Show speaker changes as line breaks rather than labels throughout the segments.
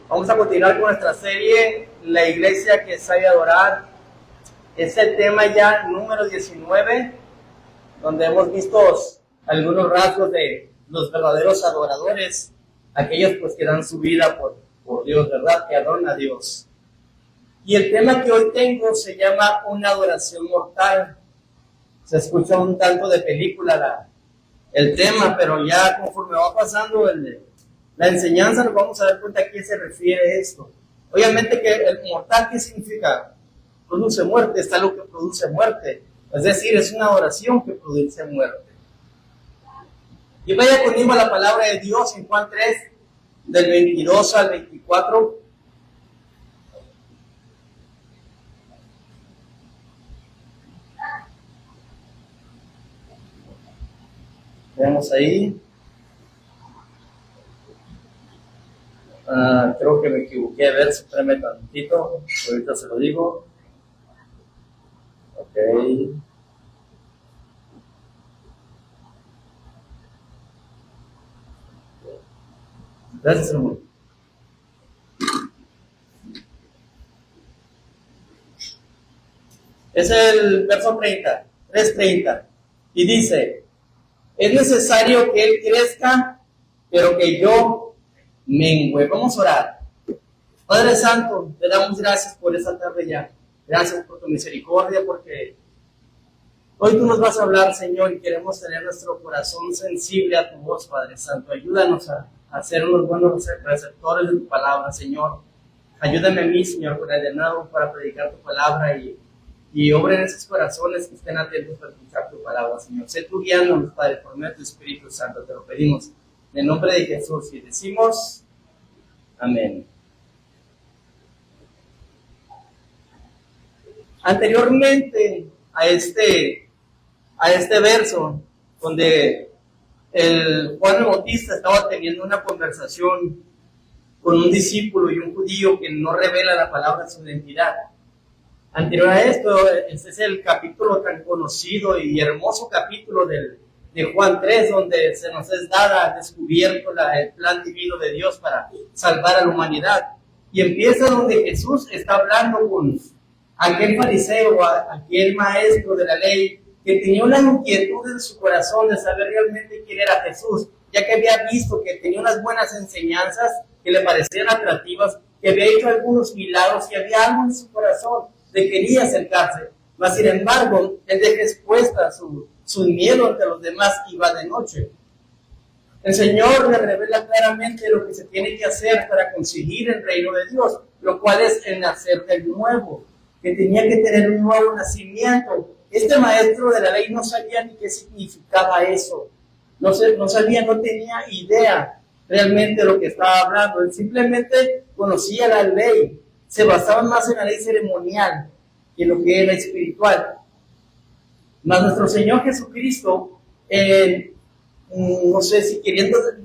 Vamos a continuar con nuestra serie, La Iglesia que sabe adorar. Es el tema ya número 19, donde hemos visto algunos rasgos de los verdaderos adoradores, aquellos pues que dan su vida por Dios, ¿verdad? Que adoran a Dios. Y el tema que hoy tengo se llama una adoración mortal. Se escucha un tanto de película el tema, pero ya conforme va pasando la enseñanza nos vamos a dar cuenta a qué se refiere esto. Obviamente que el mortal, ¿qué significa? Produce muerte, está lo que produce muerte. Es decir, es una adoración que produce muerte. Y vaya conmigo a la palabra de Dios en Juan 3, del 22 al 24. Veamos ahí. Creo que me equivoqué. A ver, espérame tantito. Ahorita se lo digo. Ok. Gracias, hermano. Es el verso 30, 3:30. Y dice: es necesario que Él crezca, pero que yo mengüe. Vamos a orar. Padre Santo, te damos gracias por esta tarde ya. Gracias por tu misericordia, porque hoy tú nos vas a hablar, Señor, y queremos tener nuestro corazón sensible a tu voz, Padre Santo. Ayúdanos a ser unos buenos receptores de tu palabra, Señor. Ayúdame a mí, Señor, con el llenado para predicar tu palabra y obra en esos corazones que estén atentos para escuchar tu palabra, Señor. Sé tú guiándonos, Padre, por medio de tu Espíritu Santo, te lo pedimos. En el nombre de Jesús, y decimos amén. Anteriormente a este verso, donde el Juan el Bautista estaba teniendo una conversación con un discípulo y un judío que no revela la palabra su identidad. Anterior a esto, este es el capítulo tan conocido y hermoso capítulo de Juan 3, donde se nos es descubierto el plan divino de Dios para salvar a la humanidad. Y empieza donde Jesús está hablando con aquel fariseo, aquel maestro de la ley, que tenía una inquietud en su corazón de saber realmente quién era Jesús, ya que había visto que tenía unas buenas enseñanzas que le parecían atractivas, que había hecho algunos milagros, que había algo en su corazón, le quería acercarse. Mas sin embargo, él deja expuesta su miedo ante los demás y va de noche. El Señor le revela claramente lo que se tiene que hacer para conseguir el reino de Dios, lo cual es el nacer del nuevo, que tenía que tener un nuevo nacimiento. Este maestro de la ley no sabía ni qué significaba eso. No sabía, no tenía idea realmente de lo que estaba hablando. Él simplemente conocía la ley. Se basaba más en la ley ceremonial que en lo que era espiritual. Mas nuestro Señor Jesucristo, no sé si queriéndole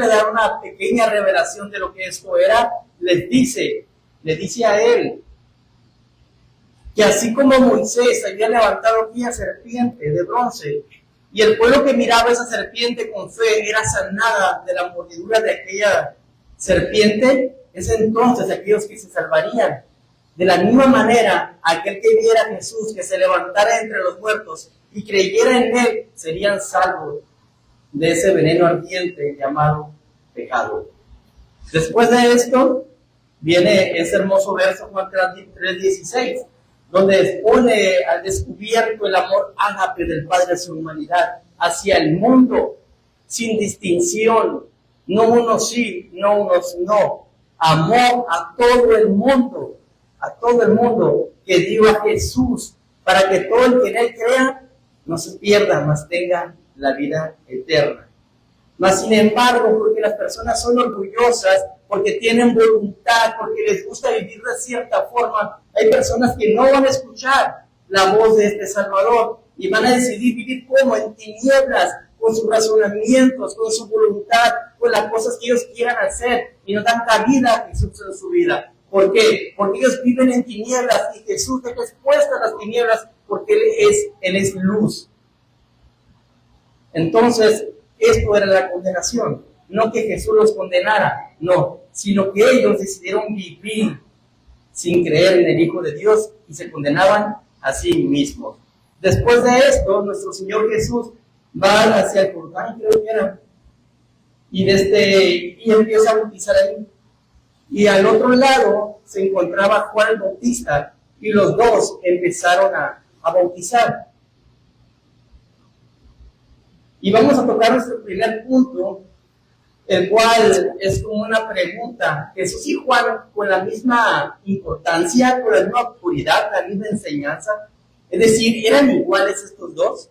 dar una pequeña revelación de lo que esto era, le dice a él que así como Moisés había levantado aquella serpiente de bronce, y el pueblo que miraba esa serpiente con fe era sanada de la mordedura de aquella serpiente, es entonces aquellos que se salvarían. De la misma manera, aquel que viera a Jesús, que se levantara entre los muertos y creyera en él, serían salvos de ese veneno ardiente llamado pecado. Después de esto, viene ese hermoso verso, Juan 3:16, donde expone al descubierto el amor ágape del Padre hacia la humanidad, hacia el mundo, sin distinción, no unos sí, no unos no. Amó a todo el mundo, que dio a Jesús, para que todo el que en él crea no se pierda, mas tenga la vida eterna. Mas sin embargo, porque las personas son orgullosas, porque tienen voluntad, porque les gusta vivir de cierta forma, hay personas que no van a escuchar la voz de este Salvador y van a decidir vivir como en tinieblas, con sus razonamientos, con su voluntad, con las cosas que ellos quieran hacer, y no dan cabida a Jesús en su vida. ¿Por qué? Porque ellos viven en tinieblas y Jesús deja expuestas las tinieblas porque Él es luz. Entonces, esto era la condenación. no que Jesús los condenara, no, sino que ellos decidieron vivir sin creer en el Hijo de Dios y se condenaban a sí mismos. Después de esto, nuestro Señor Jesús va hacia el Jordán, creo que era, y empieza a bautizar ahí. Y al otro lado se encontraba Juan el Bautista, y los dos empezaron a bautizar. Y vamos a tocar nuestro primer punto, el cual es como una pregunta. Jesús y Juan, con la misma importancia, con la misma autoridad, la misma enseñanza, es decir, ¿eran iguales estos dos?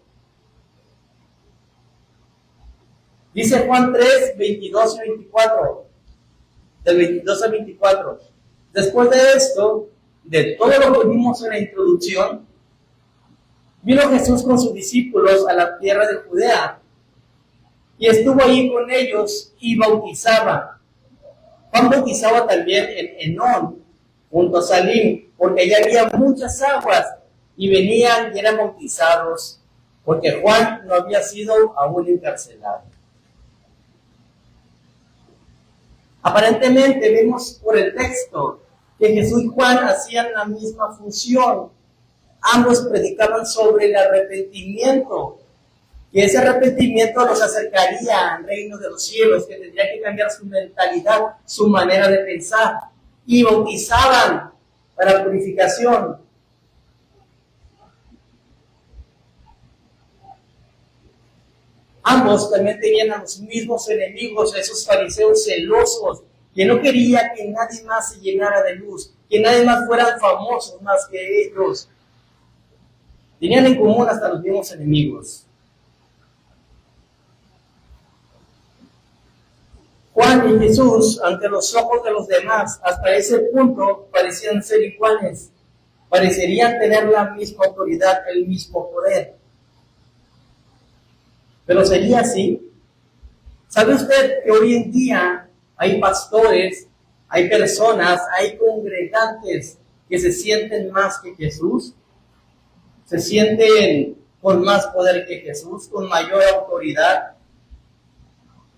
Dice Juan 3, 22 y 24, del 22 al 24. Después de esto, de todo lo que vimos en la introducción, vino Jesús con sus discípulos a la tierra de Judea y estuvo ahí con ellos y bautizaba. Juan bautizaba también en Enón, junto a Salim, porque allá había muchas aguas y venían y eran bautizados, porque Juan no había sido aún encarcelado. Aparentemente vemos por el texto que Jesús y Juan hacían la misma función. Ambos predicaban sobre el arrepentimiento, que ese arrepentimiento los acercaría al reino de los cielos, que tendría que cambiar su mentalidad, su manera de pensar, y bautizaban para purificación. Ambos también tenían a los mismos enemigos, a esos fariseos celosos, que no quería que nadie más se llenara de luz, que nadie más fueran famosos más que ellos. Tenían en común hasta los mismos enemigos. Juan y Jesús, ante los ojos de los demás, hasta ese punto parecían ser iguales, parecerían tener la misma autoridad, el mismo poder. Pero sería así. ¿Sabe usted que hoy en día hay pastores, hay personas, hay congregantes que se sienten más que Jesús? Se sienten con más poder que Jesús, con mayor autoridad.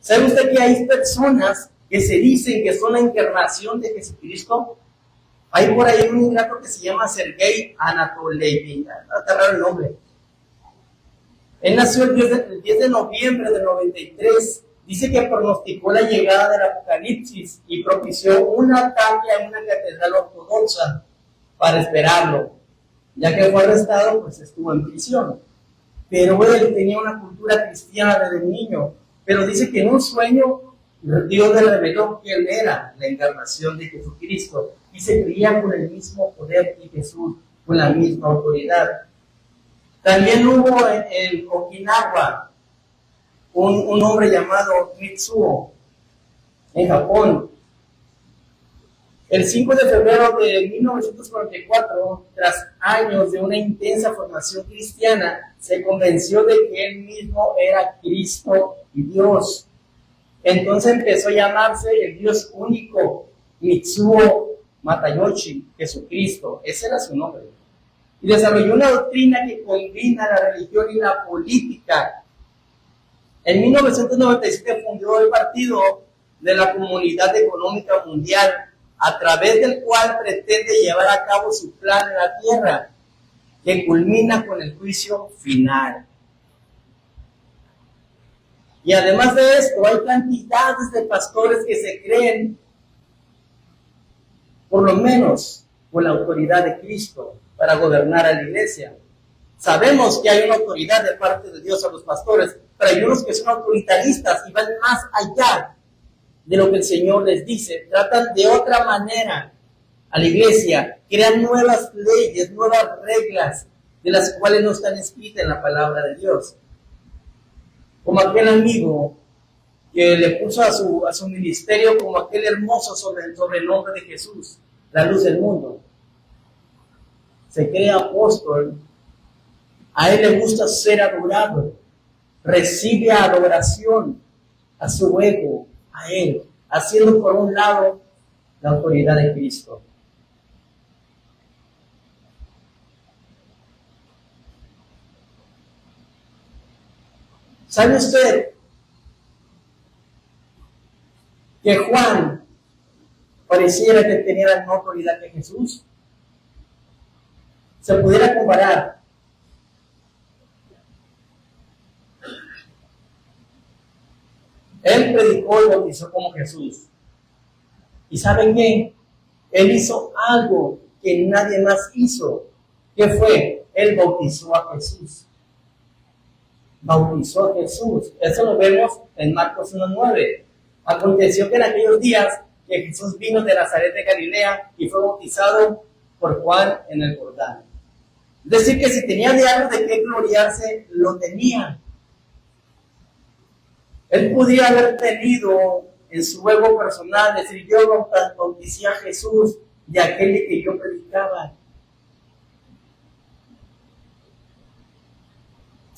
¿Sabe usted que hay personas que se dicen que son la encarnación de Jesucristo? Hay por ahí un ingrato que se llama Sergei Anatolievich, está raro el nombre. Él nació el 10 de noviembre del 93. Dice que pronosticó la llegada del Apocalipsis y propició un ataque a una catedral ortodoxa para esperarlo. Ya que fue arrestado, pues estuvo en prisión. Pero él tenía una cultura cristiana desde niño. Pero dice que en un sueño Dios le reveló que él era la encarnación de Jesucristo y se creía con el mismo poder que Jesús, con la misma autoridad. También hubo en Okinawa un hombre llamado Mitsuo, en Japón. El 5 de febrero de 1944, tras años de una intensa formación cristiana, se convenció de que él mismo era Cristo y Dios. Entonces empezó a llamarse el Dios único, Mitsuo Matayoshi, Jesucristo. Ese era su nombre. Y desarrolló una doctrina que combina la religión y la política. En 1997 fundó el Partido de la Comunidad Económica Mundial, a través del cual pretende llevar a cabo su plan en la tierra, que culmina con el juicio final. Y además de esto, hay cantidades de pastores que se creen, por lo menos, con la autoridad de Cristo para gobernar a la iglesia. Sabemos que hay una autoridad de parte de Dios a los pastores, pero hay unos que son autoritaristas y van más allá de lo que el Señor les dice. Tratan de otra manera a la iglesia, crean nuevas leyes, nuevas reglas, de las cuales no están escritas en la palabra de Dios. Como aquel amigo que le puso a su ministerio como aquel hermoso sobrenombre de Jesús, la luz del mundo. Se cree apóstol, a él le gusta ser adorado, recibe adoración a su ego, a él, haciendo por un lado la autoridad de Cristo. ¿Sabe usted que Juan pareciera que tenía la misma autoridad que Jesús. Se pudiera comparar. Él predicó y bautizó como Jesús. ¿Y saben qué? Él hizo algo que nadie más hizo. ¿Qué fue? Él bautizó a Jesús. Bautizó a Jesús. Eso lo vemos en Marcos 1:9. Aconteció que en aquellos días que Jesús vino de Nazaret de Galilea y fue bautizado por Juan en el Jordán. Es decir, que si tenía de algo de qué gloriarse, lo tenía. Él podría haber tenido en su ego personal, decir, yo bauticé a Jesús de aquel que yo predicaba.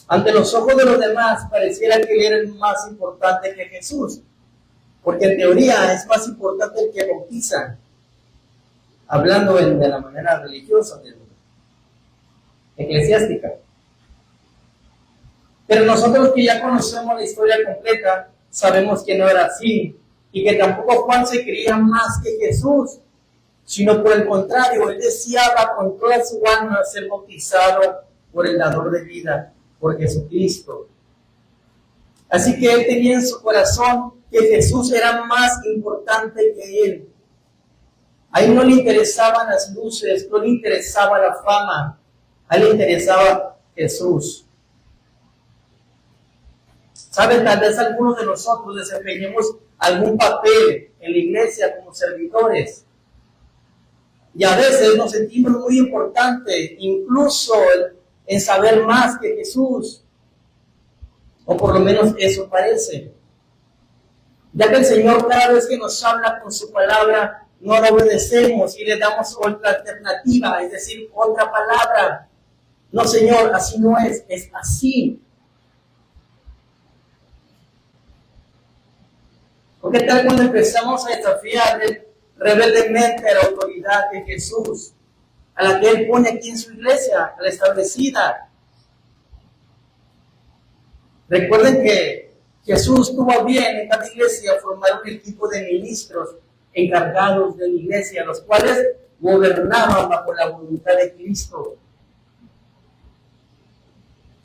Ante los ojos de los demás, pareciera que él era el más importante que Jesús, porque en teoría es más importante el que bautiza, hablando de la manera religiosa, eclesiástica. Pero nosotros que ya conocemos la historia completa, sabemos que no era así, y que tampoco Juan se creía más que Jesús, sino por el contrario, él deseaba con toda su alma ser bautizado por el dador de vida, por Jesucristo. Así que él tenía en su corazón que Jesús era más importante que él. A él no le interesaban las luces, no le interesaba la fama, a él le interesaba Jesús. ¿Saben? Tal vez algunos de nosotros desempeñemos algún papel en la iglesia como servidores. Y a veces nos sentimos muy importantes, incluso en saber más que Jesús. O por lo menos eso parece. Ya que el Señor cada vez que nos habla con su palabra, no la obedecemos y le damos otra alternativa, es decir, otra palabra. No, Señor, así no es así. ¿Qué tal cuando empezamos a desafiar rebeldemente a la autoridad de Jesús, a la que Él pone aquí en su iglesia, a la establecida? Recuerden que Jesús tuvo bien en cada iglesia formar un equipo de ministros encargados de la iglesia, los cuales gobernaban bajo la voluntad de Cristo.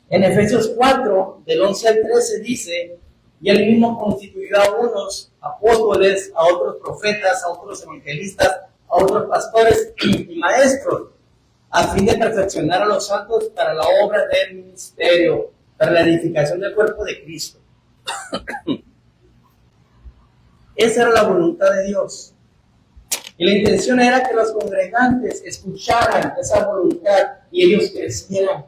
En Efesios 4, del 11 al 13 dice, y él mismo constituyó a unos apóstoles, a otros profetas, a otros evangelistas, a otros pastores y maestros, a fin de perfeccionar a los santos para la obra del ministerio, para la edificación del cuerpo de Cristo. Esa era la voluntad de Dios. Y la intención era que los congregantes escucharan esa voluntad y ellos crecieran.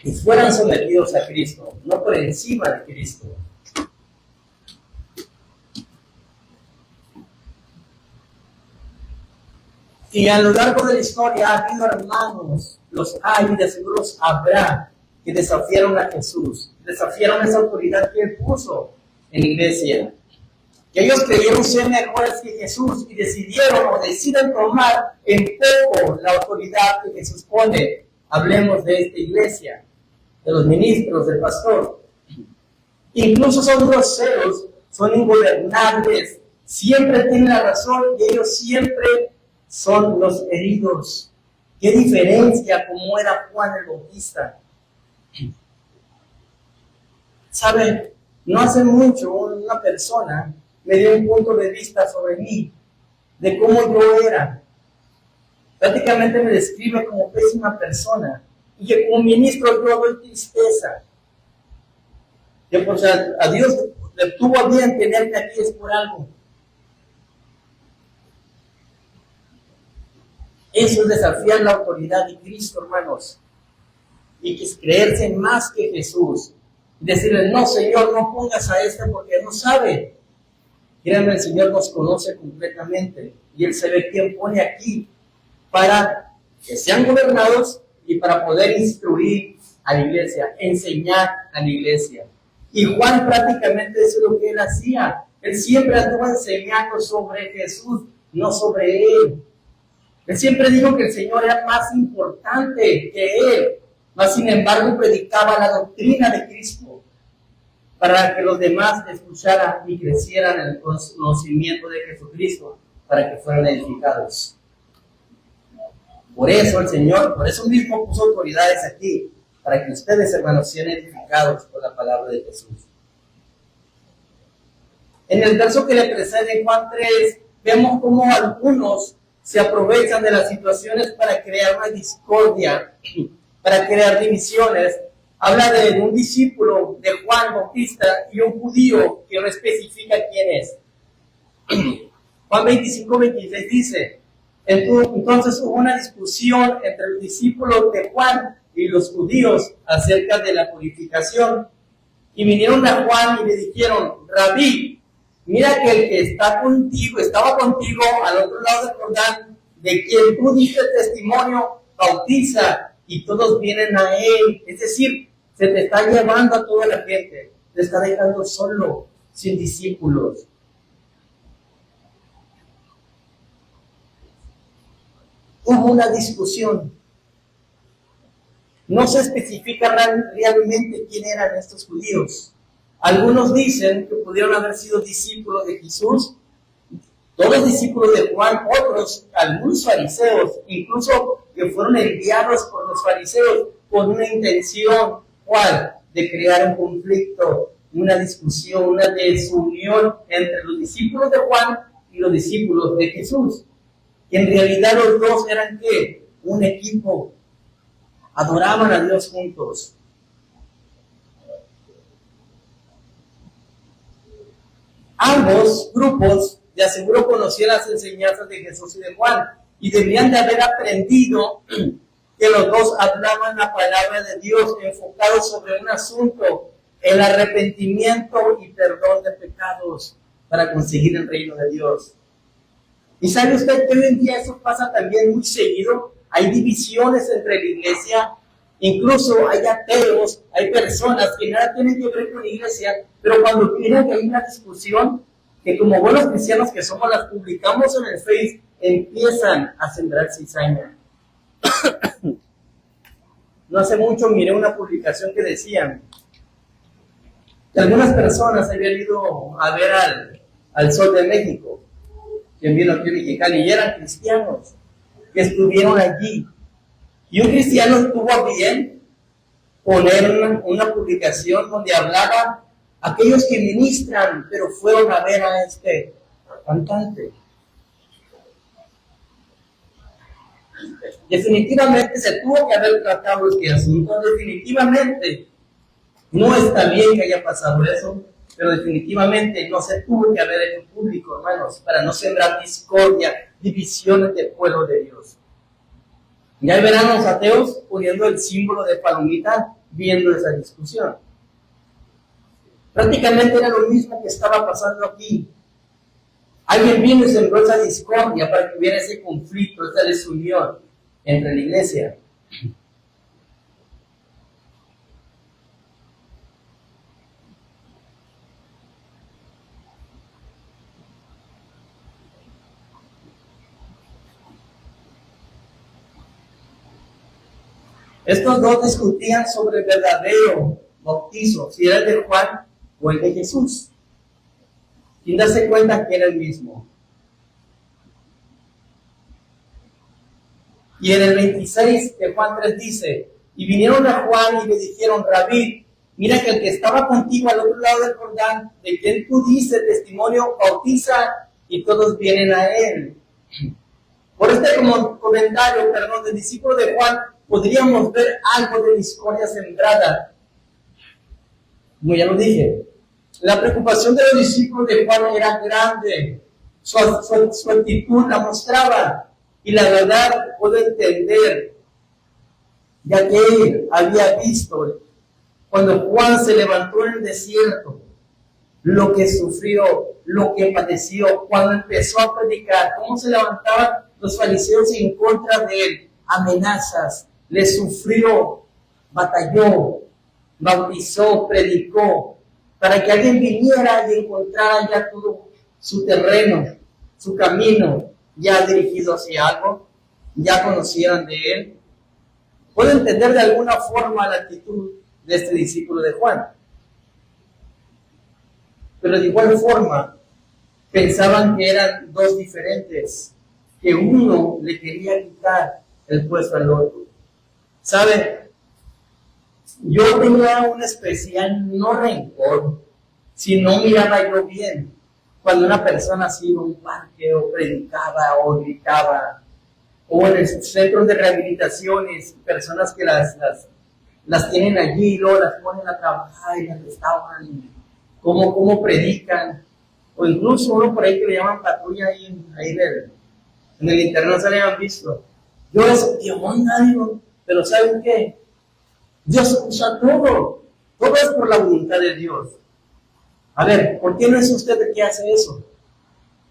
Y fueran sometidos a Cristo, no por encima de Cristo. Y a lo largo de la historia ha habido hermanos, los hay y de seguro habrá, que desafiaron a Jesús, desafiaron esa autoridad que Él puso en la iglesia. Que ellos creyeron ser mejores que Jesús y decidieron o deciden tomar en poco la autoridad que Jesús pone. Hablemos de esta iglesia, de los ministros, del pastor. Incluso son groseros, son ingobernables, siempre tienen la razón y ellos siempre son los heridos. ¿Qué diferencia como era Juan el Bautista? ¿Saben? No hace mucho una persona me dio un punto de vista sobre mí, de cómo yo era. Prácticamente me describe como pésima persona. Y que como ministro yo doy tristeza. Que pues a Dios le tuvo a bien tenerte aquí es por algo. Eso es desafiar la autoridad de Cristo, hermanos. Y que es creerse más que Jesús. Decirle, no, Señor, no pongas a este porque no sabe. Créanme, el Señor nos conoce completamente. Y Él sabe quién pone aquí para que sean gobernados y para poder instruir a la iglesia, enseñar a la iglesia. Y Juan prácticamente eso es lo que él hacía. Él siempre anduvo enseñando sobre Jesús, no sobre él. Él siempre dijo que el Señor era más importante que él, mas sin embargo predicaba la doctrina de Cristo. para que los demás escucharan y crecieran en el conocimiento de Jesucristo, para que fueran edificados. Por eso el Señor, por eso mismo puso autoridades aquí, para que ustedes, hermanos, sean edificados por la palabra de Jesús. En el verso que le precede, Juan 3, vemos cómo algunos se aprovechan de las situaciones para crear una discordia, para crear divisiones. Habla de un discípulo de Juan Bautista y un judío que no especifica quién es. Juan 25:26 dice: entonces hubo una discusión entre los discípulos de Juan y los judíos acerca de la purificación. Y vinieron a Juan y le dijeron: Rabí, mira que el que estaba contigo al otro lado del Jordán, de quien tú diste testimonio, bautiza, y todos vienen a él. Es decir, se te está llevando a toda la gente, te está dejando solo, sin discípulos. Hubo una discusión. No se especifica realmente quién eran estos judíos. Algunos dicen que pudieron haber sido discípulos de Jesús, todos discípulos de Juan, otros, algunos fariseos, incluso que fueron enviados por los fariseos con una intención, ¿cuál? De crear un conflicto, una discusión, una desunión entre los discípulos de Juan y los discípulos de Jesús. Que en realidad los dos eran, ¿qué? Un equipo. Adoraban a Dios juntos. Ambos grupos, de aseguro, conocían las enseñanzas de Jesús y de Juan, y debían de haber aprendido que los dos hablaban la palabra de Dios enfocados sobre un asunto, el arrepentimiento y perdón de pecados para conseguir el reino de Dios. ¿Y sabe usted que hoy en día eso pasa también muy seguido? Hay divisiones entre la iglesia, incluso hay ateos, hay personas que nada tienen que ver con la iglesia, pero cuando miran que hay una discusión, que como buenos cristianos que somos, las publicamos en el Face, empiezan a sembrar cizaña. No hace mucho miré una publicación que decían que algunas personas habían ido a ver al Sol de México, quien vino aquí en Mexicali, y eran cristianos que estuvieron allí. Y un cristiano estuvo bien poner una publicación donde hablaba aquellos que ministran, pero fueron a ver a este cantante. Definitivamente se tuvo que haber tratado este asunto. Definitivamente no está bien que haya pasado eso, pero definitivamente no se tuvo que haber hecho público, hermanos, para no sembrar discordia, divisiones del pueblo de Dios. Ya verán los ateos poniendo el símbolo de palomita viendo esa discusión. Prácticamente era lo mismo que estaba pasando aquí. Alguien vino y sembró esa discordia para que hubiera ese conflicto, esa desunión entre la iglesia. Estos dos discutían sobre el verdadero bautizo, si era el de Juan o el de Jesús, sin darse cuenta que era el mismo. Y en el 26 de Juan 3 dice: y vinieron a Juan y le dijeron: Rabí, mira que el que estaba contigo al otro lado del Jordán, de quien tú dices testimonio, bautiza, y todos vienen a él. Por este comentario, del discípulo de Juan, podríamos ver algo de discordia sembrada. Como ya lo dije, la preocupación de los discípulos de Juan era grande. Su actitud la mostraba. Y la verdad puedo entender, ya que él había visto cuando Juan se levantó en el desierto, lo que sufrió, lo que padeció, cuando empezó a predicar, cómo se levantaban los fariseos en contra de él, amenazas, le sufrió, batalló, bautizó, predicó, para que alguien viniera y encontrara ya todo su terreno, su camino, ya dirigido hacia algo, ya conocieran de él. Puedo entender de alguna forma la actitud de este discípulo de Juan. pero de igual forma pensaban que eran dos diferentes, que uno le quería quitar el puesto al otro. ¿Sabe? Yo tenía un especial, no rencor, sino miraba yo bien cuando una persona así en un parque o predicaba o gritaba, o en los centros de rehabilitaciones, personas que las tienen allí y luego las ponen a trabajar y las restauran, cómo predican, o incluso uno por ahí que le llaman patrulla ahí en el internet, no se le han visto. Yo les digo, digo, pero ¿saben qué? Dios usa todo es por la voluntad de Dios. A ver, ¿por qué no es usted el que hace eso?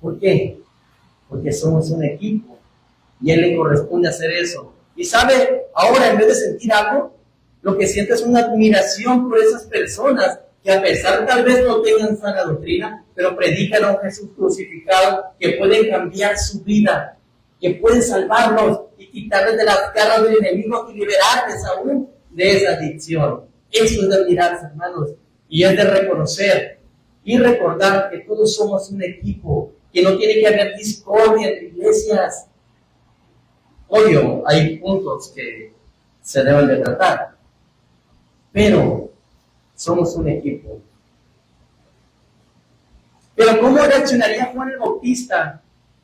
¿Por qué? Porque somos un equipo y a él le corresponde hacer eso. Y sabe, ahora en vez de sentir algo, lo que siente es una admiración por esas personas que a pesar tal vez no tengan sana doctrina, pero predican a un Jesús crucificado, que pueden cambiar su vida, que pueden salvarlos y quitarles de las garras del enemigo y liberarles aún de esa adicción. Eso es de admirarse, hermanos, y es de reconocer y recordar que todos somos un equipo, que no tiene que haber discordia entre iglesias. Obvio, hay puntos que se deben de tratar, pero somos un equipo. Pero ¿cómo reaccionaría Juan el Bautista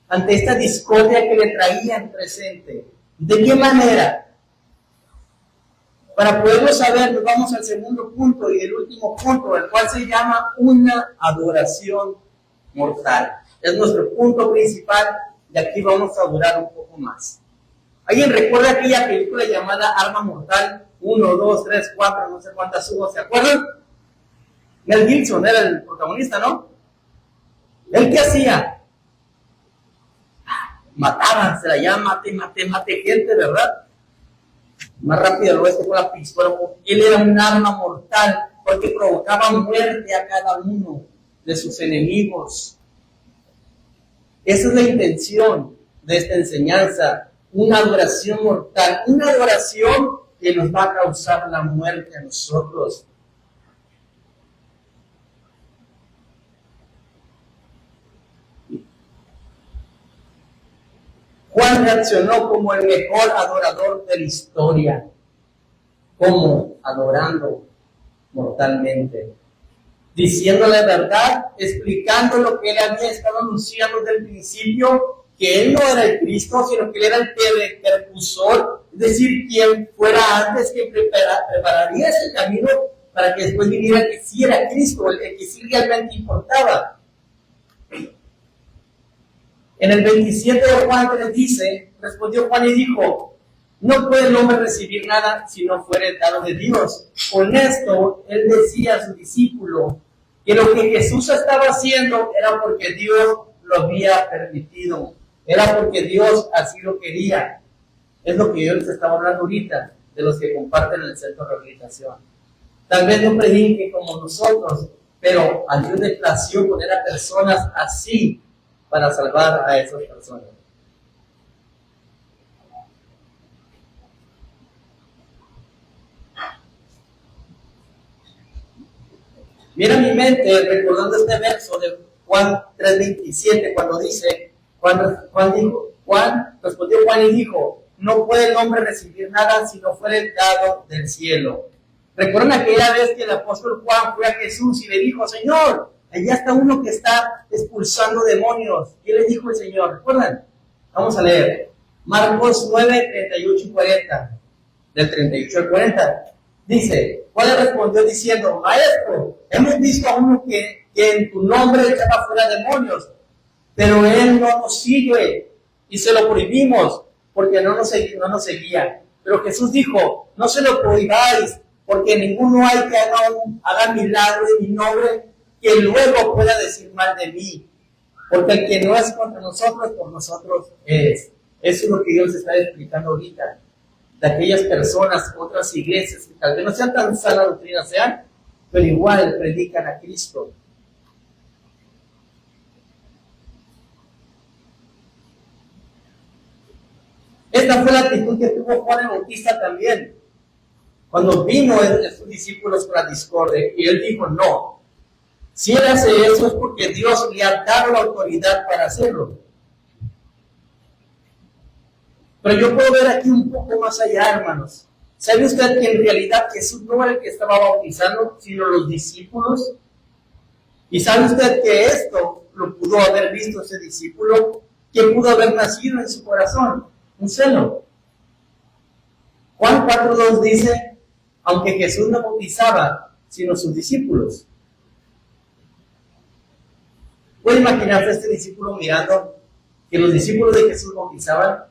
ante esta discordia que le traían presente? ¿De qué manera? Para poderlo saber, nos vamos al segundo punto y el último punto, el cual se llama una adoración mortal. Es nuestro punto principal y aquí vamos a durar un poco más. ¿Alguien recuerda aquella película llamada Arma Mortal? 1, 2, 3, 4, no sé cuántas hubo, ¿se acuerdan? Mel Gibson era el protagonista, ¿no? ¿Él qué hacía? Mataba, se la llama mate gente, ¿verdad? Más rápido lo ves con la pistola. Él era un arma mortal porque provocaba muerte a cada uno de sus enemigos. Esa es la intención de esta enseñanza, una adoración mortal, una adoración que nos va a causar la muerte a nosotros. Juan reaccionó como el mejor adorador de la historia, como adorando mortalmente, diciendo la verdad, explicando lo que él había estado anunciando desde el principio, que él no era el Cristo, sino que él era el precursor, es decir, quien fuera antes, que prepararía ese camino para que después viniera que sí era Cristo, el que sí realmente importaba. En el 27 de Juan 3 dice, respondió Juan y dijo, no puede el hombre recibir nada si no fuere dado de Dios. Con esto, él decía a su discípulo que lo que Jesús estaba haciendo era porque Dios lo había permitido, era porque Dios así lo quería. Es lo que yo les estaba hablando ahorita, de los que comparten el centro de rehabilitación. Tal vez no prediquen como nosotros, pero a Dios le plació poner a personas así para salvar a esas personas. Mira mi mente recordando este verso de Juan 3:27, cuando dice, Juan respondió Juan y dijo, no puede el hombre recibir nada si no fuere dado del cielo. ¿Recuerdan aquella vez que el apóstol Juan fue a Jesús y le dijo, Señor, allá está uno que está expulsando demonios? ¿Qué le dijo el Señor? ¿Recuerdan? Vamos a leer. Marcos 9, 38 y 40. Del 38 al 40. Dice, Juan le respondió diciendo, Maestro, hemos visto a uno que en tu nombre echaba fuera demonios, pero él no nos sigue y se lo prohibimos porque no nos seguía. Pero Jesús dijo, no se lo prohibáis, porque ninguno hay que haga milagro en mi nombre que luego pueda decir mal de mí, porque el que no es contra nosotros, por nosotros es. Eso es lo que Dios está explicando ahorita, de aquellas personas, otras iglesias que tal vez no sean tan sana doctrina sean, pero igual predican a Cristo. Esta fue la actitud que tuvo Juan el Bautista también, cuando vino de sus discípulos con la discordia, y él dijo, no, Si él hace eso es porque Dios le ha dado la autoridad para hacerlo. Pero yo puedo ver aquí un poco más allá, hermanos. ¿Sabe usted que en realidad Jesús no era el que estaba bautizando, sino los discípulos? ¿Y sabe usted que esto lo pudo haber visto ese discípulo? ¿Que pudo haber nacido en su corazón? Un celo. Juan 4:2 dice, aunque Jesús no bautizaba, sino sus discípulos. ¿Puede imaginarse a este discípulo mirando que los discípulos de Jesús bautizaban?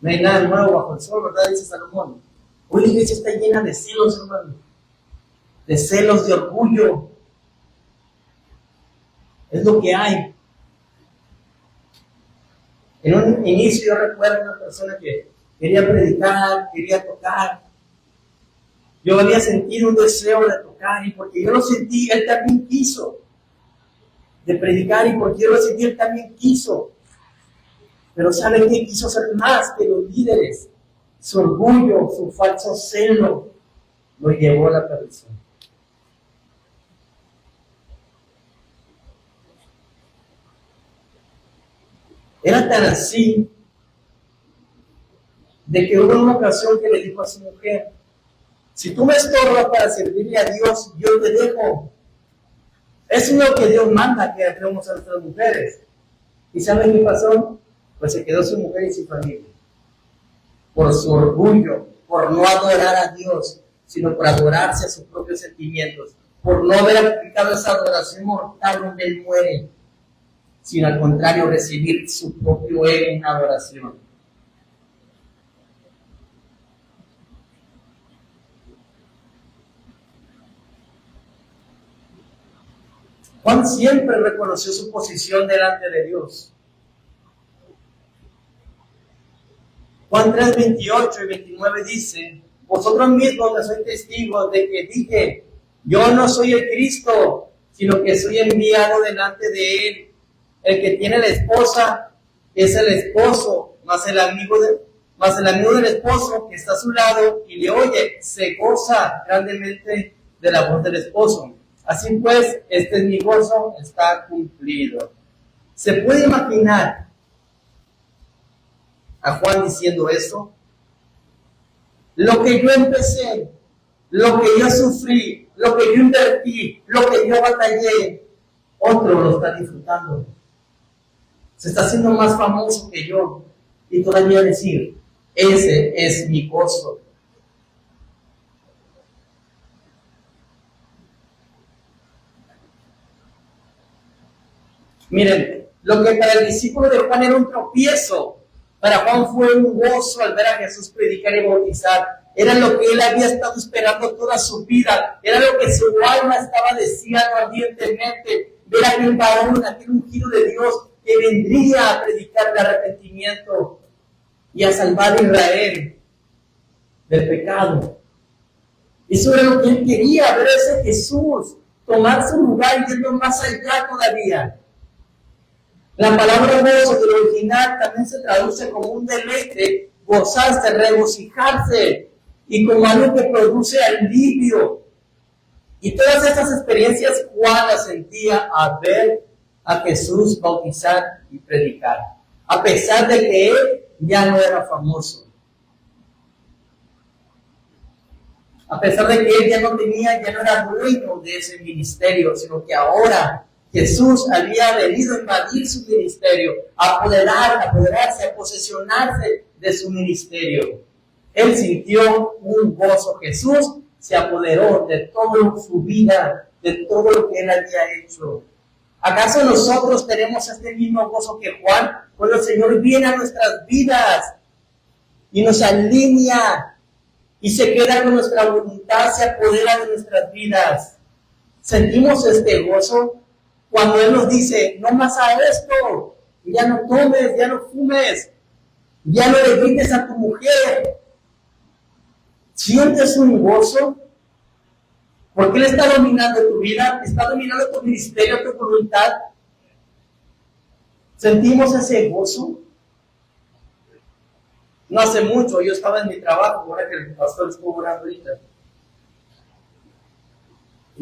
No hay nada nuevo bajo el sol, ¿verdad? Dice Salomón. Hoy la iglesia está llena de celos, hermano. De celos, de orgullo. Es lo que hay. En un inicio yo recuerdo una persona que quería predicar, quería tocar. Yo había sentido un deseo de tocar y porque yo lo sentí, él también quiso. De predicar y porque yo lo sentí, él también quiso. Pero ¿saben qué? Quiso ser más que los líderes. Su orgullo, su falso celo, lo llevó a la perdición. Era tan así de que hubo una ocasión que le dijo a su mujer, si tú me estorbas para servirle a Dios, yo te dejo. Eso es lo que Dios manda que hagamos a nuestras mujeres. ¿Y saben qué pasó? Pues se quedó su mujer y su familia. Por su orgullo, por no adorar a Dios, sino por adorarse a sus propios sentimientos, por no haber aplicado esa adoración mortal donde Él muere, sino al contrario recibir su propio ego en adoración. Juan siempre reconoció su posición delante de Dios. Juan 3, 28 y 29 dice, vosotros mismos me sois testigos de que dije, yo no soy el Cristo, sino que soy enviado delante de Él. El que tiene la esposa es el esposo, más el amigo del esposo que está a su lado y le oye, se goza grandemente de la voz del esposo. Así pues, este es mi gozo, está cumplido. ¿Se puede imaginar a Juan diciendo eso? Lo que yo empecé, lo que yo sufrí, lo que yo invertí, lo que yo batallé, otro lo está disfrutando. Se está haciendo más famoso que yo y todavía decir, ese es mi gozo. Miren, lo que para el discípulo de Juan era un tropiezo, para Juan fue un gozo al ver a Jesús predicar y bautizar. Era lo que él había estado esperando toda su vida. Era lo que su alma estaba deseando ardientemente. Ver a aquel varón, aquel ungido de Dios que vendría a predicar el arrepentimiento y a salvar a Israel del pecado. Eso era lo que él quería, ver a ese Jesús, tomar su lugar y yendo más allá todavía. La palabra gozo del original también se traduce como un deleite, gozarse, regocijarse, y como algo que produce alivio. Y todas estas experiencias Juan las sentía al ver a Jesús bautizar y predicar, a pesar de que él ya no era famoso. A pesar de que él ya no era dueño de ese ministerio, sino que ahora Jesús había venido a invadir su ministerio, a apoderarse, a posesionarse de su ministerio. Él sintió un gozo. Jesús se apoderó de toda su vida, de todo lo que él había hecho. ¿Acaso nosotros tenemos este mismo gozo que Juan? Cuando el Señor viene a nuestras vidas y nos alinea y se queda con nuestra voluntad, se apodera de nuestras vidas. ¿Sentimos este gozo? Cuando Él nos dice, no más a esto, ya no tomes, ya no fumes, ya no le grites a tu mujer. ¿Sientes un gozo? Porque Él está dominando tu vida, está dominando tu ministerio, tu voluntad. ¿Sentimos ese gozo? No hace mucho, yo estaba en mi trabajo, ahora que el pastor estuvo orando ahorita.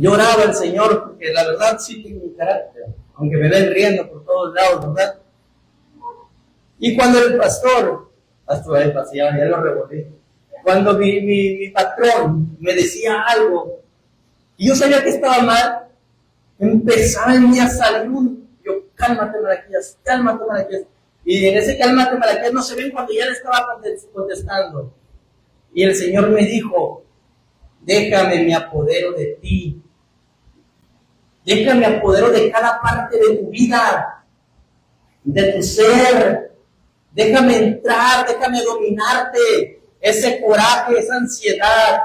Yo oraba al Señor, porque la verdad sí tengo un carácter, aunque me ven riendo por todos lados, ¿verdad? Y cuando el pastor, ya lo revolví, cuando mi patrón me decía algo, y yo sabía que estaba mal, empezaba en mí a salir yo, cálmate, Malaquías, cálmate, Malaquías. Y en ese cálmate, Malaquías no se ven cuando ya le estaba contestando. Y el Señor me dijo, déjame me apodero de ti. Déjame apodero de cada parte de tu vida, de tu ser. Déjame entrar, déjame dominarte. Ese coraje, esa ansiedad,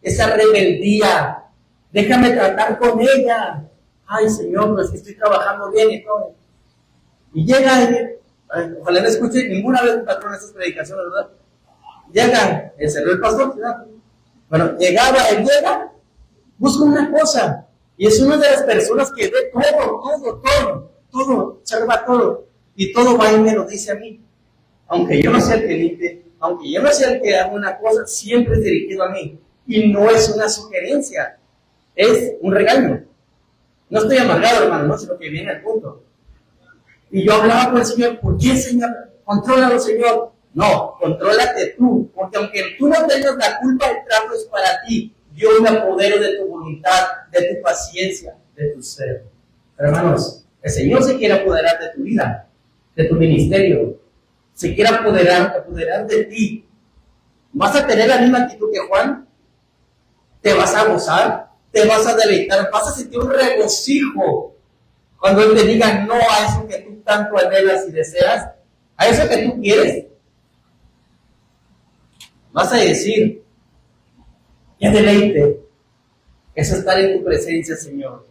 esa rebeldía. Déjame tratar con ella. Ay, Señor, pues que estoy trabajando bien y todo. Y llega, ojalá no escuche ninguna vez un patrón esas predicaciones, ¿verdad? Llega, el pastor, ¿verdad? Bueno, él llega, busca una cosa. Y es una de las personas que ve todo, observa todo. Y todo va y me lo dice a mí. Aunque yo no sea el que limpie, aunque yo no sea el que haga una cosa, siempre es dirigido a mí. Y no es una sugerencia, es un regaño. No estoy amargado, hermano, no, sino que viene al punto. Y yo hablaba con el Señor, ¿por qué, Señor? Contrólalo, Señor. No, contrólate tú, porque aunque tú no tengas la culpa, el trato es para ti. Yo me apodero de tu voluntad, de tu paciencia, de tu ser. Pero hermanos, el Señor se quiere apoderar de tu vida, de tu ministerio. Se quiere apoderar de ti. ¿Vas a tener la misma actitud que Juan? ¿Te vas a gozar? ¿Te vas a deleitar? ¿Vas a sentir un regocijo cuando Él te diga no a eso que tú tanto anhelas y deseas? ¿A eso que tú quieres? Vas a decir, qué deleite es estar en tu presencia, Señor.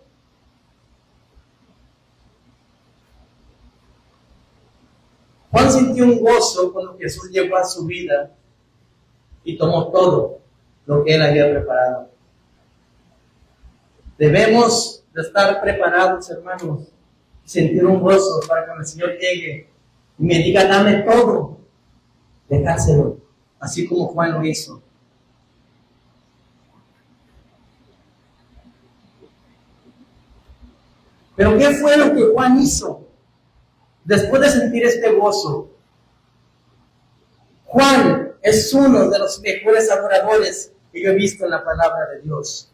Juan sintió un gozo cuando Jesús llegó a su vida y tomó todo lo que Él había preparado. Debemos de estar preparados, hermanos, y sentir un gozo para cuando el Señor llegue y me diga, dame todo, dejárselo, así como Juan lo hizo. Pero ¿qué fue lo que Juan hizo después de sentir este gozo? Juan es uno de los mejores adoradores que yo he visto en la palabra de Dios.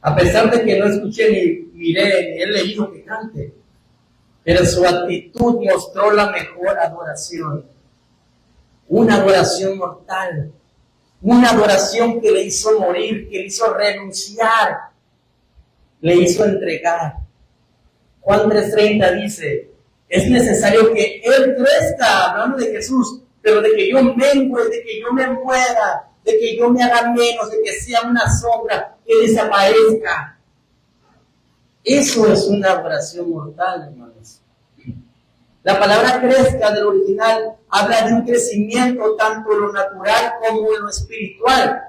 A pesar de que no escuché ni miré ni he leído que cante, pero su actitud mostró la mejor adoración. Una adoración mortal, una adoración que le hizo morir, que le hizo renunciar, le hizo entregar. Juan 3:30 dice, es necesario que Él crezca, hablando de Jesús, pero de que yo mengue, de que yo me muera, de que yo me haga menos, de que sea una sombra, que desaparezca. Eso es una adoración mortal, hermanos. La palabra crezca del original habla de un crecimiento tanto en lo natural como en lo espiritual.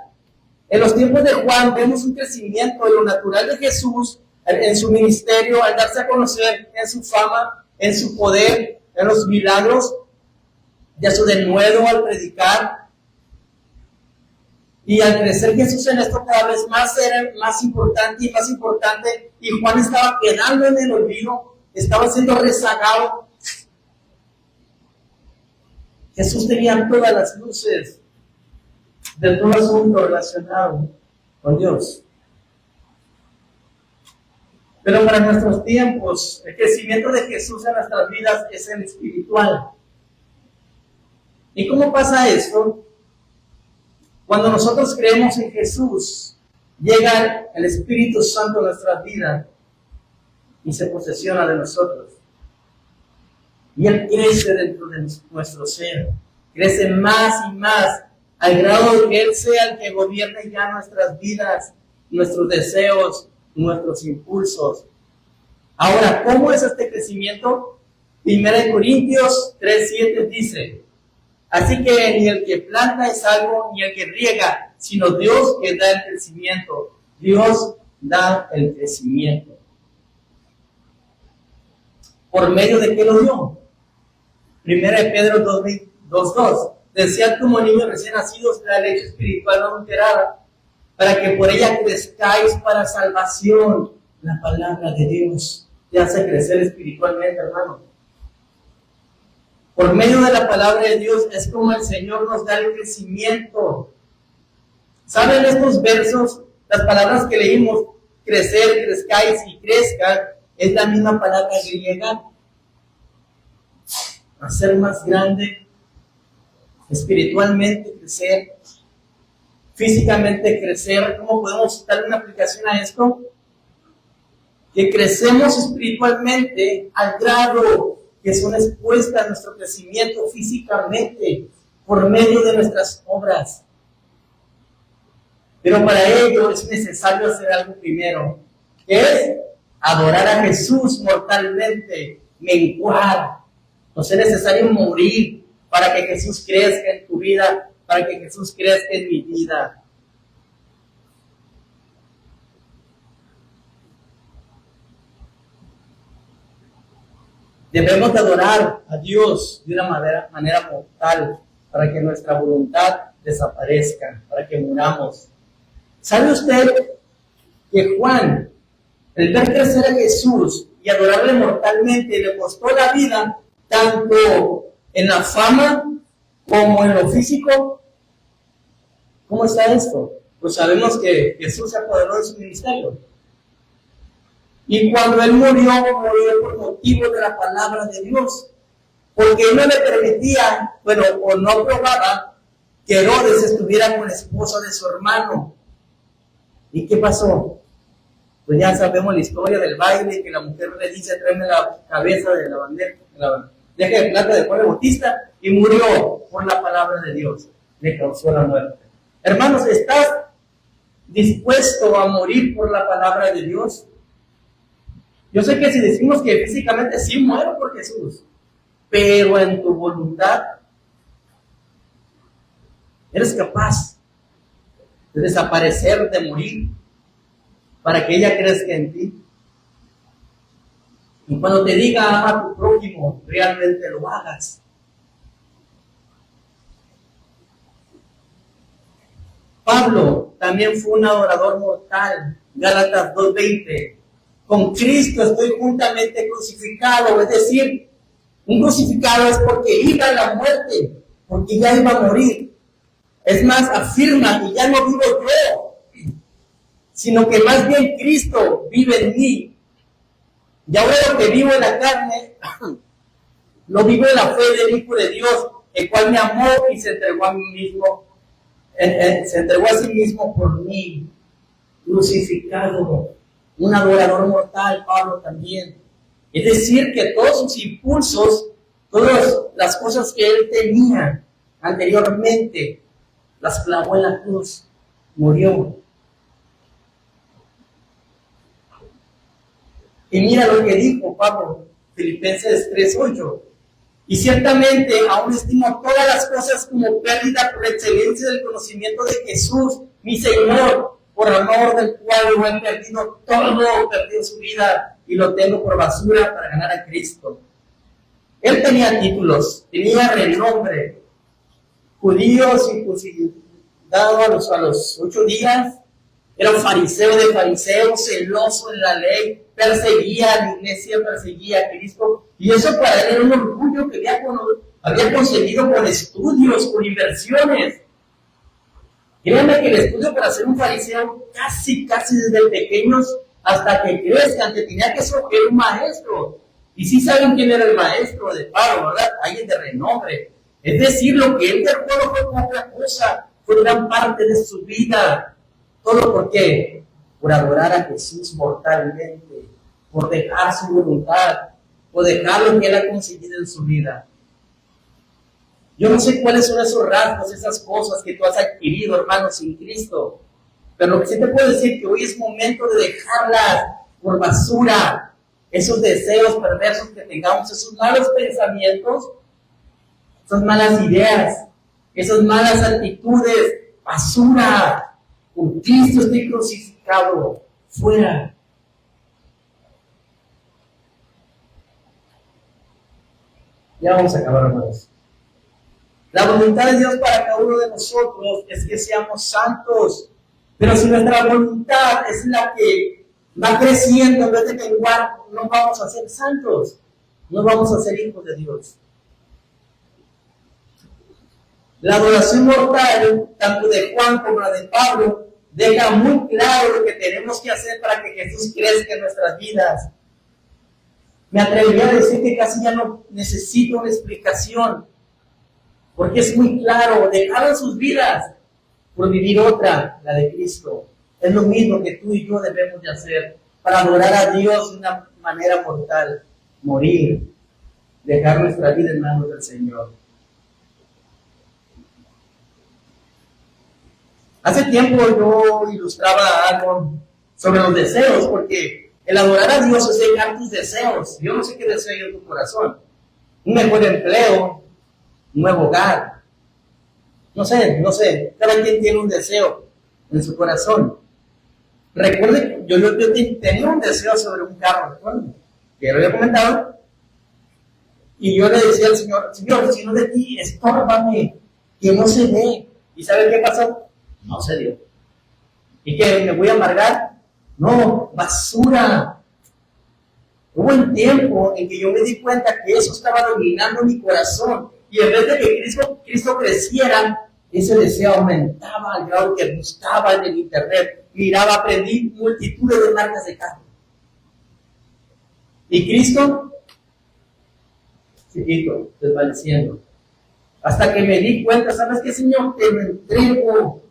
En los tiempos de Juan vemos un crecimiento en lo natural de Jesús, en su ministerio, al darse a conocer, en su fama, en su poder, en los milagros, de su denuedo al predicar. Y al crecer Jesús en esto cada vez más era más importante y más importante, y Juan estaba quedando en el olvido, estaba siendo rezagado. Jesús tenía todas las luces de todo asunto relacionado con Dios. Pero para nuestros tiempos, el crecimiento de Jesús en nuestras vidas es el espiritual. ¿Y cómo pasa esto? Cuando nosotros creemos en Jesús, llega el Espíritu Santo a nuestras vidas y se posesiona de nosotros. Y Él crece dentro de nuestro ser, crece más y más, al grado de que Él sea el que gobierne ya nuestras vidas, nuestros deseos, nuestros impulsos. Ahora, ¿cómo es este crecimiento? 1 Corintios 3:7 dice, así que ni el que planta es algo, ni el que riega, sino Dios que da el crecimiento. Dios da el crecimiento. ¿Por medio de qué lo dio? 1 Pedro 2:2. Desead como niños recién nacidos la leche espiritual no adulterada, para que por ella crezcáis para salvación. La palabra de Dios te hace crecer espiritualmente, hermano. Por medio de la palabra de Dios es como el Señor nos da el crecimiento. ¿Saben estos versos? Las palabras que leímos, crecer, crezcáis y crezcan, es la misma palabra griega. Hacer más grande, espiritualmente crecer, físicamente crecer. ¿Cómo podemos darle una aplicación a esto? Que crecemos espiritualmente al grado que son expuestas a nuestro crecimiento físicamente por medio de nuestras obras. Pero para ello es necesario hacer algo primero, que es adorar a Jesús mortalmente, menguar. Nos es necesario morir para que Jesús crezca en tu vida, para que Jesús crezca en mi vida. Debemos de adorar a Dios de una manera mortal, para que nuestra voluntad desaparezca, para que muramos. ¿Sabe usted que Juan, el ver crecer a Jesús y adorarle mortalmente, le costó la vida tanto en la fama como en lo físico? ¿Cómo está esto? Pues sabemos que Jesús se apoderó de su ministerio. Y cuando él murió por motivo de la palabra de Dios. Porque él no le permitía, o no aprobaba que Herodes estuviera con la esposa de su hermano. ¿Y qué pasó? Pues ya sabemos la historia del baile, que la mujer le dice, tráeme la cabeza de la bandeja de plata de Juan el Bautista, y murió por la palabra de Dios. Le causó la muerte. Hermanos, ¿estás dispuesto a morir por la palabra de Dios? Yo sé que si decimos que físicamente sí muero por Jesús, pero en tu voluntad eres capaz de desaparecer, de morir, para que ella crezca en ti. Y cuando te diga ama a tu prójimo, realmente lo hagas. Pablo también fue un adorador mortal. Gálatas 2:20. Con Cristo estoy juntamente crucificado. Es decir, un crucificado es porque iba a la muerte, porque ya iba a morir. Es más, afirma que ya no vivo yo, sino que más bien Cristo vive en mí. Y ahora lo que vivo en la carne, lo vivo en la fe del Hijo de Dios, el cual me amó y se entregó a mí mismo, se entregó a sí mismo por mí, crucificado, un adorador mortal, Pablo también. Es decir, que todos sus impulsos, todas las cosas que él tenía anteriormente, las clavó en la cruz, murió. Y mira lo que dijo Pablo, Filipenses 3:8. Y ciertamente aún estimo todas las cosas como pérdida por la excelencia del conocimiento de Jesús, mi Señor, por amor del cual lo he perdido todo, perdido su vida y lo tengo por basura para ganar a Cristo. Él tenía títulos, tenía renombre, judío circuncidado a los 8 días, era un fariseo de fariseos, celoso en la ley, perseguía a la iglesia, perseguía a Cristo, y eso para él era un orgullo que había conseguido con estudios, con inversiones. Créanme que el estudio para ser un fariseo, casi desde pequeños hasta que crezcan, que tenía que ser un maestro. Y sí saben quién era el maestro de Pablo, ¿verdad? Alguien de renombre. Es decir, lo que él dejó no fue otra cosa, fue gran parte de su vida. ¿Todo por qué? Por adorar a Jesús mortalmente, por dejar su voluntad, por dejar lo que él ha conseguido en su vida. Yo no sé cuáles son esos rasgos, esas cosas que tú has adquirido, hermano, sin Cristo. Pero lo que sí te puedo decir que hoy es momento de dejarlas por basura. Esos deseos perversos que tengamos, esos malos pensamientos, esas malas ideas, esas malas actitudes, basura. Con Cristo estoy crucificado, fuera. Ya vamos a acabar, hermanos. La voluntad de Dios para cada uno de nosotros es que seamos santos. Pero si nuestra voluntad es la que va creciendo en vez de menguar, no vamos a ser santos, no vamos a ser hijos de Dios. La adoración mortal, tanto de Juan como la de Pablo, deja muy claro lo que tenemos que hacer para que Jesús crezca en nuestras vidas. Me atrevería a decir que casi ya no necesito una explicación, porque es muy claro, dejaron sus vidas por vivir otra, la de Cristo. Es lo mismo que tú y yo debemos de hacer para adorar a Dios de una manera mortal, morir, dejar nuestra vida en manos del Señor. Hace tiempo yo ilustraba algo sobre los deseos, porque el adorar a Dios es dejar tus deseos. Yo no sé qué deseo hay en tu corazón. Un mejor empleo, un nuevo hogar. No sé. Cada quien tiene un deseo en su corazón. Recuerde, yo tenía un deseo sobre un carro, ¿recuerdan? Que lo había comentado. Y yo le decía al Señor, si no de ti, estórbame, que no se dé. ¿Y sabe qué pasó? No se dio. ¿Y qué? ¿Me voy a amargar? No, basura. Hubo un tiempo en que yo me di cuenta que eso estaba dominando mi corazón. Y en vez de que Cristo creciera, ese deseo aumentaba al grado que buscaba en el internet. Miraba, aprendí multitudes de marcas de carro. Y Cristo, chiquito, desvaneciendo. Hasta que me di cuenta, ¿sabes qué, Señor? Te lo entrego.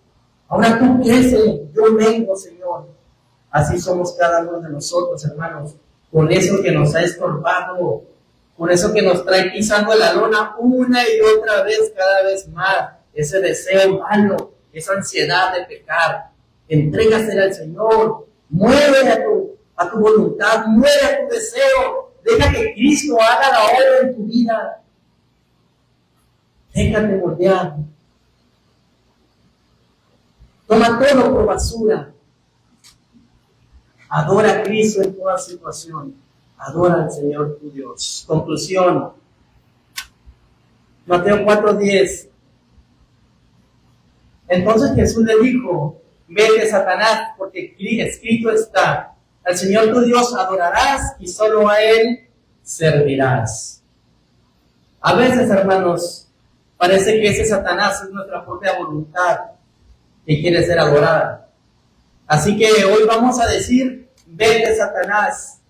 Ahora tú creces, yo vengo, Señor. Así somos cada uno de nosotros, hermanos. Con eso que nos ha estorbado, con eso que nos trae pisando la lona una y otra vez, cada vez más. Ese deseo malo, esa ansiedad de pecar. Entrégasela al Señor. Mueve a tu voluntad, mueve a tu deseo. Deja que Cristo haga la obra en tu vida. Déjate moldear. Toma todo por basura. Adora a Cristo en toda situación. Adora al Señor tu Dios. Conclusión. Mateo 4:10. Entonces Jesús le dijo: vete, Satanás, porque escrito está: al Señor tu Dios adorarás y solo a Él servirás. A veces, hermanos, parece que ese Satanás es nuestra propia voluntad que quiere ser adorada. Así que hoy vamos a decir: vete, Satanás,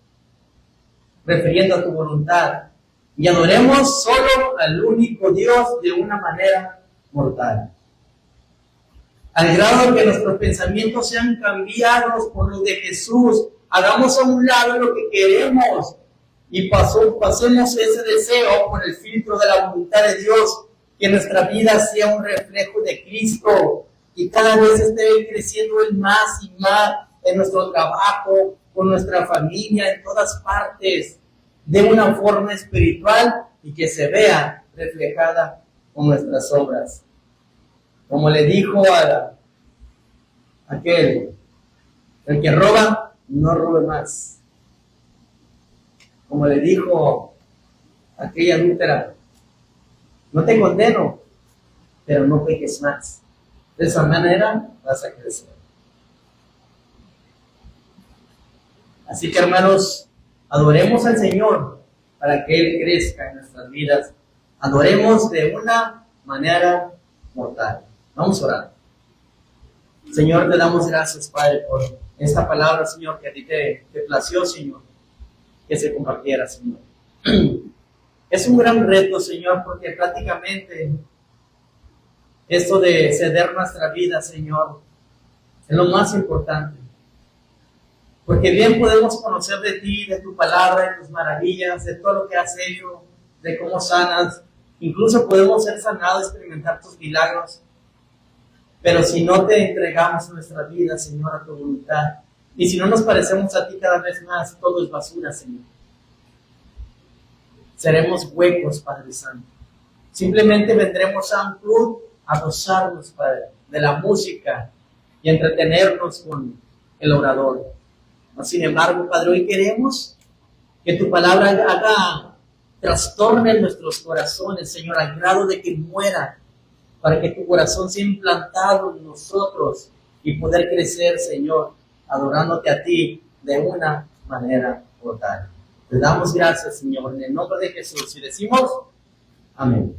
refiriendo a tu voluntad, y adoremos solo al único Dios de una manera mortal. Al grado que nuestros pensamientos sean cambiados por los de Jesús, hagamos a un lado lo que queremos y pasemos ese deseo por el filtro de la voluntad de Dios, que nuestra vida sea un reflejo de Cristo y cada vez esté creciendo Él más y más en nuestro trabajo, con nuestra familia, en todas partes, de una forma espiritual y que se vea reflejada con nuestras obras. Como le dijo a aquel, el que roba, no robe más. Como le dijo a aquella adúltera, no te condeno, pero no peques más. De esa manera vas a crecer. Así que, hermanos, adoremos al Señor para que Él crezca en nuestras vidas. Adoremos de una manera mortal. Vamos a orar. Señor, te damos gracias, Padre, por esta palabra, Señor, que a ti te plació, Señor, que se compartiera, Señor. Es un gran reto, Señor, porque prácticamente esto de ceder nuestra vida, Señor, es lo más importante. Porque bien podemos conocer de ti, de tu palabra, de tus maravillas, de todo lo que has hecho, de cómo sanas. Incluso podemos ser sanados, experimentar tus milagros. Pero si no te entregamos nuestra vida, Señor, a tu voluntad, y si no nos parecemos a ti cada vez más, todo es basura, Señor. Seremos huecos, Padre Santo. Simplemente vendremos a un club a gozarnos, Padre, de la música y entretenernos con el orador. Sin embargo, Padre, hoy queremos que tu palabra trastorne nuestros corazones, Señor, al grado de que muera, para que tu corazón sea implantado en nosotros y poder crecer, Señor, adorándote a ti de una manera total. Te damos gracias, Señor, en el nombre de Jesús, y decimos amén.